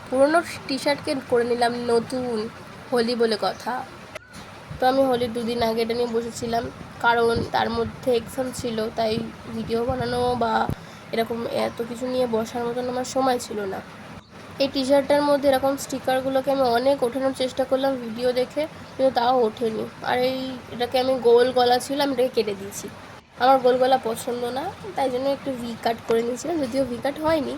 পুরনো টি শার্টকে করে নিলাম নতুন, হোলি বলে কথা। তো আমি হোলির 2 দিন আগে এটা নিয়ে বসেছিলাম, কারণ তার মধ্যে এক্সাম ছিল, তাই ভিডিও বানানো বা এরকম এত কিছু নিয়ে বসার মতন আমার সময় ছিল না। এই টি শার্টটার মধ্যে এরকম স্টিকারগুলোকে আমি অনেক ওঠানোর চেষ্টা করলাম ভিডিও দেখে, কিন্তু তাও ওঠেনি। আর এটাকে আমি গোল গলা ছিল, আমি এটাকে কেটে দিয়েছি। আমার গোল গলা পছন্দ না, তাই জন্য একটু ভি কাট করে নিয়েছিলাম, যদিও ভি কাট হয়নি।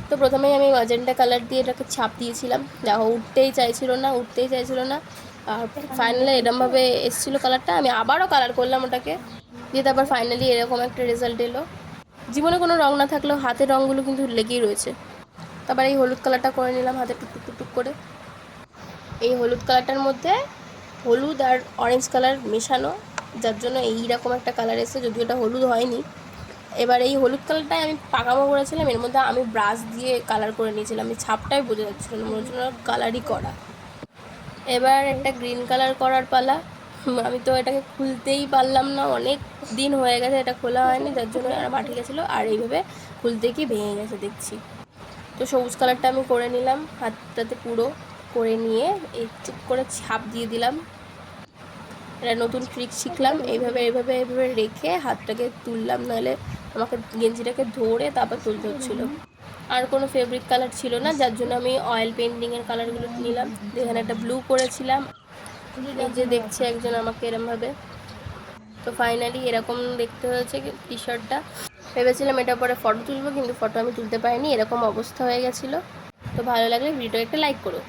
তো প্রথমেই আমি ম্যাজেন্টা কালার দিয়ে এটাকে ছাপ দিয়েছিলাম, দেখো উঠতেই চাইছিল না। আর ফাইনালি এরকমভাবে এসেছিলো কালারটা, আমি আবারও কালার করলাম ওটাকে দিয়ে, তারপর ফাইনালি এরকম একটা রেজাল্ট এলো। জীবনে কোনো রঙ না থাকলেও হাতের রঙগুলো কিন্তু লেগেই রয়েছে। তারপর এই হলুদ কালারটা করে নিলাম হাতে টুকটুক টুকটুক করে। এই হলুদ কালারটার মধ্যে হলুদ আর অরেঞ্জ কালার মেশানো, যার জন্য এইরকম একটা কালার এসেছে, যদিও এটা হলুদ হয়নি। এবার এই হলুদ কালারটাই আমি পাকামো করেছিলাম, এর মধ্যে আমি ব্রাশ দিয়ে কালার করে নিয়েছিলাম, আমি ছাপটাই বোঝা যাচ্ছিল না, মনে হচ্ছিল কালারই করা। এবার একটা গ্রিন কালার করার পালা। আমি তো এটাকে খুলতেই পারলাম না, অনেক দিন হয়ে গেছে এটা খোলা হয়নি, যার জন্য আর মাটি গেছিলো, আর এইভাবে খুলতে কি ভেঙে গেছে দেখছি। তো সবুজ কালারটা আমি করে নিলাম হাতটাতে পুরো করে নিয়ে এই চুপ করে ছাপ দিয়ে দিলাম। এটা নতুন ট্রিক শিখলাম, এইভাবে রেখে হাতটাকে তুললাম, নাহলে আমাকে গেঞ্জিটাকে ধরে তারপর তুলতে হচ্ছিলো। আর কোনো ফেব্রিক কালার ছিল না, যার জন্য আমি অয়েল পেন্টিংয়ের কালারগুলো নিলাম। এখানে একটা ব্লু করেছিলাম, এই যে দেখছে একজন আমাকে এরমভাবে। তো ফাইনালি এরকম দেখতে হয়েছে টি শার্টটা। ভেবেছিলাম এটা পরে ফটো তুলবো, কিন্তু ফটো আমি তুলতে পারিনি, এরকম অবস্থা হয়ে গেছিলো। তো ভালো লাগলে ভিডিও একটা লাইক করো।